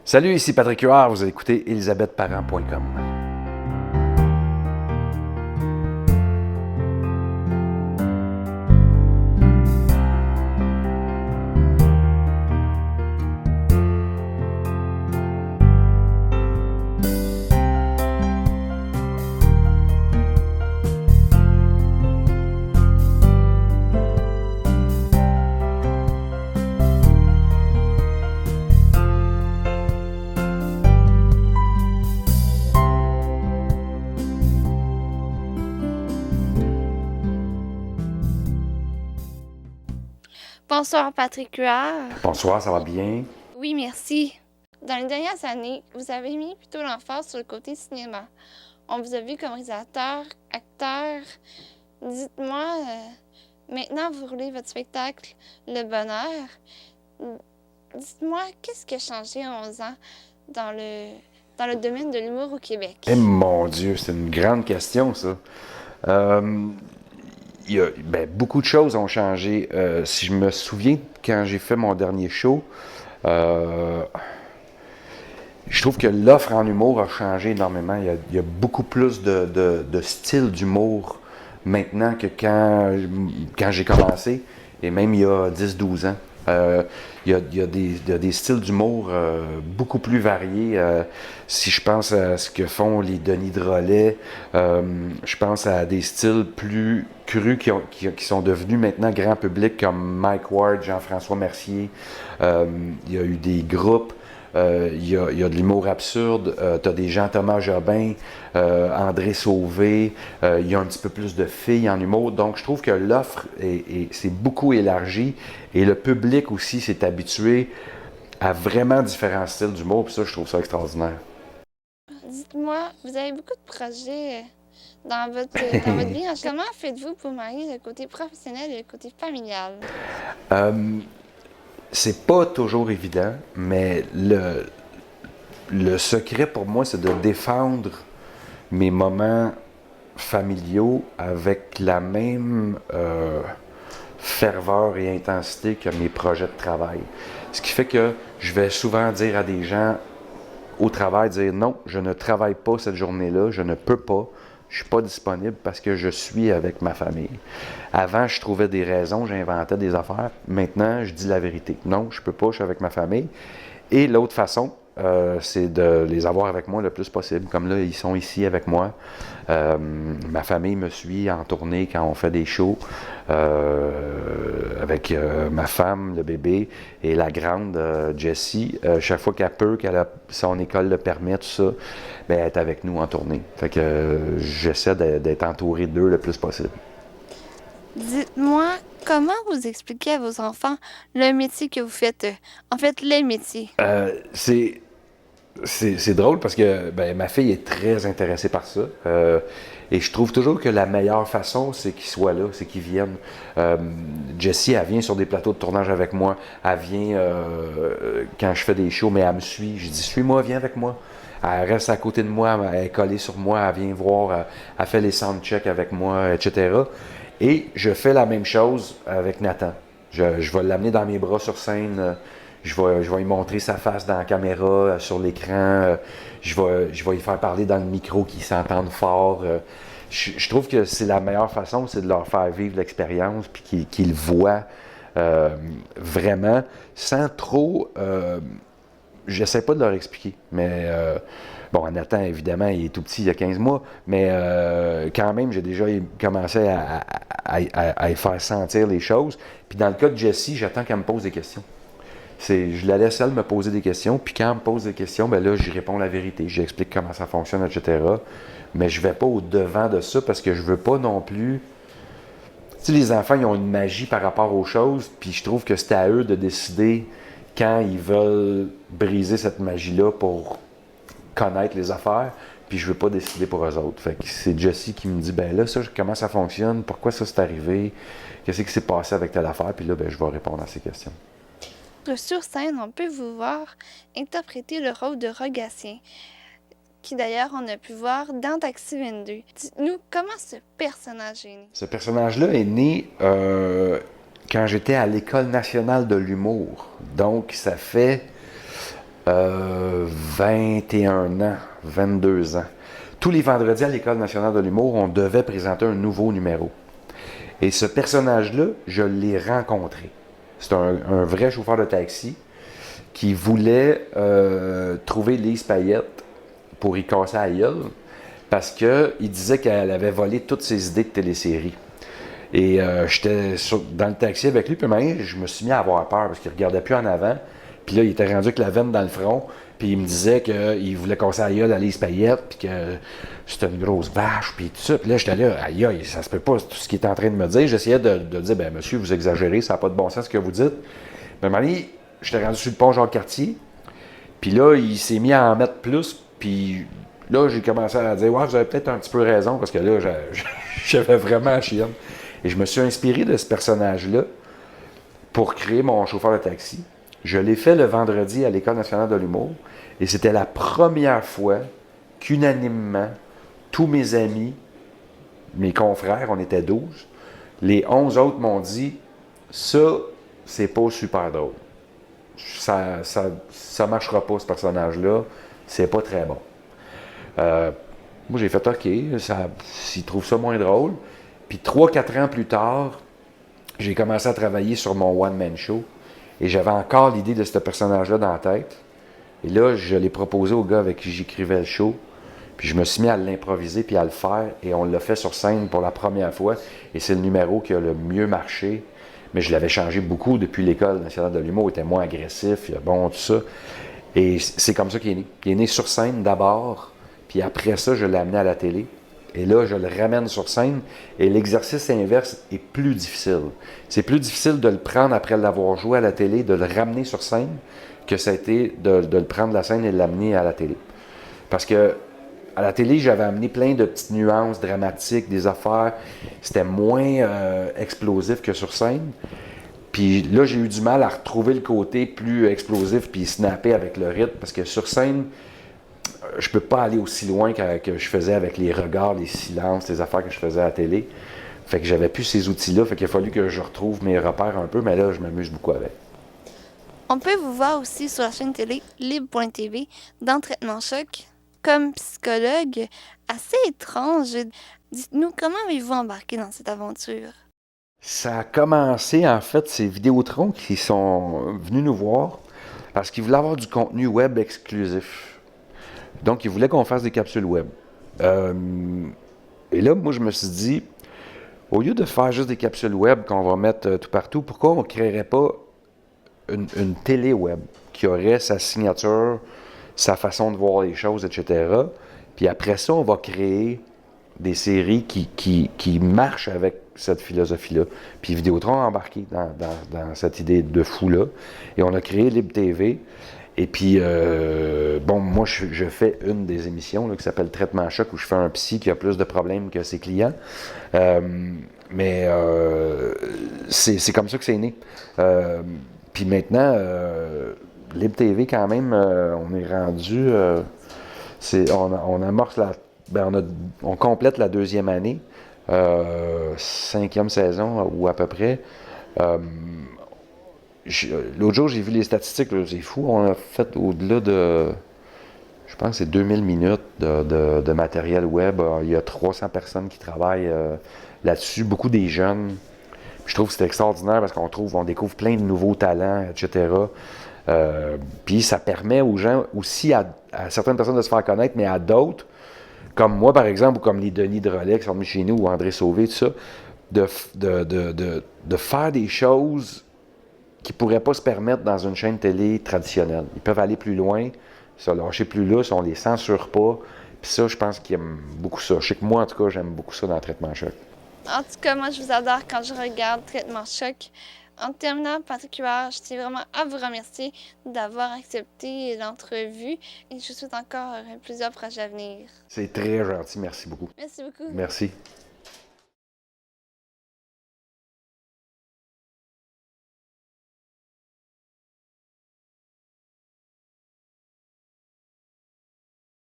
Salut, ici Patrick Huard, vous écoutez elisabethparent.com. Bonsoir, Patrick Huard. Bonsoir, ça va bien? Oui, merci. Dans les dernières années, vous avez mis plutôt l'emphase sur le côté cinéma. On vous a vu comme réalisateur, acteur. Dites-moi, maintenant vous roulez votre spectacle Le Bonheur. Dites-moi, qu'est-ce qui a changé en 11 ans dans le domaine de l'humour au Québec? Eh mon Dieu, c'est une grande question, ça. Beaucoup de choses ont changé. Si je me souviens, quand j'ai fait mon dernier show, je trouve que l'offre en humour a changé énormément. Il y a beaucoup plus de styles d'humour maintenant que quand j'ai commencé, et même il y a 10-12 ans. Il y a des styles d'humour beaucoup plus variés. Si je pense à ce que font les Denis Drolet, je pense à des styles plus crus qui sont devenus maintenant grand public, comme Mike Ward, Jean-François Mercier. Il y a eu des groupes. Il y a de l'humour absurde, tu as des Jean-Thomas Jobin, André Sauvé, il y a un petit peu plus de filles en humour. Donc, je trouve que l'offre s'est beaucoup élargie et le public aussi s'est habitué à vraiment différents styles d'humour. Puis ça, je trouve ça extraordinaire. Dites-moi, vous avez beaucoup de projets dans votre vie. Comment faites-vous pour marier le côté professionnel et le côté familial? C'est pas toujours évident, mais le secret pour moi, c'est de défendre mes moments familiaux avec la même ferveur et intensité que mes projets de travail. Ce qui fait que je vais souvent dire à des gens au travail, dire non, je ne travaille pas cette journée-là, je ne peux pas, je ne suis pas disponible parce que je suis avec ma famille. Avant, je trouvais des raisons, j'inventais des affaires. Maintenant, je dis la vérité. Non, je ne peux pas, je suis avec ma famille. Et l'autre façon, c'est de les avoir avec moi le plus possible. Comme là, ils sont ici avec moi. Ma famille me suit en tournée quand on fait des shows avec ma femme, le bébé et la grande Jessie. Chaque fois qu'elle peut, son école le permet, tout ça, ben, elle est avec nous en tournée. Fait que j'essaie d'être entouré d'eux le plus possible. Dites-moi, comment vous expliquez à vos enfants le métier que vous faites? En fait, les métiers. C'est drôle parce que ma fille est très intéressée par ça. Et je trouve toujours que la meilleure façon, c'est qu'ils soient là, c'est qu'ils viennent. Jessie, elle vient sur des plateaux de tournage avec moi. Elle vient quand je fais des shows, mais elle me suit. Je dis, suis-moi, viens avec moi. Elle reste à côté de moi, elle est collée sur moi, elle vient voir, elle fait les soundchecks avec moi, etc. Et je fais la même chose avec Nathan. Je vais l'amener dans mes bras sur scène. Je vais lui montrer sa face dans la caméra, sur l'écran. Je vais lui faire parler dans le micro qu'ils s'entendent fort. Je trouve que c'est la meilleure façon, c'est de leur faire vivre l'expérience puis qu'ils voient vraiment sans trop... J'essaie pas de leur expliquer, mais bon, Nathan, évidemment, il est tout petit, il y a 15 mois, mais quand même, j'ai déjà commencé à y faire sentir les choses. Puis dans le cas de Jessie, j'attends qu'elle me pose des questions. Je la laisse elle me poser des questions, puis quand elle me pose des questions, ben là, j'y réponds la vérité, j'explique comment ça fonctionne, etc. Mais je vais pas au-devant de ça parce que je veux pas non plus... Tu sais, les enfants, ils ont une magie par rapport aux choses, puis je trouve que c'est à eux de décider quand ils veulent briser cette magie-là pour connaître les affaires, puis je veux pas décider pour eux autres. Fait que c'est Jessie qui me dit, ben là, ça, comment ça fonctionne, pourquoi ça c'est arrivé, qu'est-ce qui s'est passé avec telle affaire, puis là, ben je vais répondre à ces questions. Sur scène, on peut vous voir interpréter le rôle de Rogatien, qui d'ailleurs on a pu voir dans Taxi 22. Dites-nous comment ce personnage est né. Ce personnage-là est né quand j'étais à l'École nationale de l'humour. Donc, ça fait 21 ans, 22 ans. Tous les vendredis à l'École nationale de l'humour, on devait présenter un nouveau numéro. Et ce personnage-là, je l'ai rencontré. C'est un vrai chauffeur de taxi qui voulait trouver Lise Payette pour y casser la gueule parce qu'il disait qu'elle avait volé toutes ses idées de téléséries. Et j'étais dans le taxi avec lui, puis je me suis mis à avoir peur parce qu'il ne regardait plus en avant. Puis là, il était rendu avec la veine dans le front, puis il me disait qu'il voulait casser la gueule à Lise Payette, puis que c'était une grosse vache, puis tout ça. Puis là, j'étais là, aïe, aïe, ça se peut pas, tout ce qu'il était en train de me dire. J'essayais de dire, ben monsieur, vous exagérez, ça n'a pas de bon sens ce que vous dites. Mais à un moment donné, j'étais rendu sur le pont Jacques-Cartier, puis là, il s'est mis à en mettre plus, puis là, j'ai commencé à dire, ouais, vous avez peut-être un petit peu raison, parce que là, j'avais vraiment la chienne. Et je me suis inspiré de ce personnage-là pour créer mon chauffeur de taxi. Je l'ai fait le vendredi à l'École nationale de l'humour, et c'était la première fois qu'unanimement, tous mes amis, mes confrères, on était 12, les 11 autres m'ont dit, ça, c'est pas super drôle. Ça marchera pas, ce personnage-là. C'est pas très bon. Moi, j'ai fait OK, s'ils trouvent ça moins drôle. Puis 3-4 ans plus tard, j'ai commencé à travailler sur mon one-man show. Et j'avais encore l'idée de ce personnage-là dans la tête. Et là, je l'ai proposé au gars avec qui j'écrivais le show. Puis je me suis mis à l'improviser puis à le faire. Et on l'a fait sur scène pour la première fois. Et c'est le numéro qui a le mieux marché. Mais je l'avais changé beaucoup depuis l'École nationale de l'humour. Il était moins agressif, bon, tout ça. Et c'est comme ça qu'il est né. Il est né sur scène d'abord, puis après ça, je l'ai amené à la télé. Et là, je le ramène sur scène. Et l'exercice inverse est plus difficile. C'est plus difficile de le prendre après l'avoir joué à la télé, de le ramener sur scène, que ça a été de le prendre de la scène et de l'amener à la télé. Parce que à la télé, j'avais amené plein de petites nuances dramatiques, des affaires. C'était moins explosif que sur scène. Puis là, j'ai eu du mal à retrouver le côté plus explosif puis snapper avec le rythme. Parce que sur scène, je peux pas aller aussi loin que je faisais avec les regards, les silences, les affaires que je faisais à la télé. Fait que j'avais plus ces outils-là. Fait qu'il a fallu que je retrouve mes repères un peu. Mais là, je m'amuse beaucoup avec. On peut vous voir aussi sur la chaîne télé Libre.tv dans Traitement Choc comme psychologue assez étrange. Dites-nous, comment avez-vous embarqué dans cette aventure? Ça a commencé, en fait, c'est Vidéotron qui sont venus nous voir parce qu'ils voulaient avoir du contenu web exclusif. Donc, ils voulaient qu'on fasse des capsules web. Et là, moi, je me suis dit, au lieu de faire juste des capsules web qu'on va mettre tout partout, pourquoi on ne créerait pas une télé web qui aurait sa signature, sa façon de voir les choses, etc. Puis après ça, on va créer des séries qui marchent avec cette philosophie-là. Puis Vidéotron a embarqué dans cette idée de fou-là. Et on a créé Libre TV. Et puis, bon, moi, je fais une des émissions là, qui s'appelle Traitement Choc, où je fais un psy qui a plus de problèmes que ses clients. Mais c'est comme ça que c'est né. Puis maintenant, Libre TV, quand même, on est rendu... on amorce on complète la 2e année, 5e saison ou à peu près. L'autre jour, j'ai vu les statistiques, là, c'est fou, on a fait au-delà de, je pense que c'est 2000 minutes de matériel web. Il y a 300 personnes qui travaillent là-dessus, beaucoup des jeunes. Puis je trouve que c'est extraordinaire parce on découvre plein de nouveaux talents, etc. Puis ça permet aux gens aussi, à certaines personnes de se faire connaître, mais à d'autres, comme moi par exemple, ou comme les Denis Drolet qui sont venus chez nous, ou André Sauvé, tout ça, de faire des choses qui ne pourraient pas se permettre dans une chaîne télé traditionnelle. Ils peuvent aller plus loin, se lâcher plus lousse, on ne les censure pas. Puis ça, je pense qu'ils aiment beaucoup ça. Je sais que moi, en tout cas, j'aime beaucoup ça dans Traitement Choc. En tout cas, moi, je vous adore quand je regarde Traitement Choc. En terminant, Patrick Huard, je tiens vraiment à vous remercier d'avoir accepté l'entrevue et je vous souhaite encore plusieurs projets à venir. C'est très gentil. Merci beaucoup. Merci beaucoup. Merci.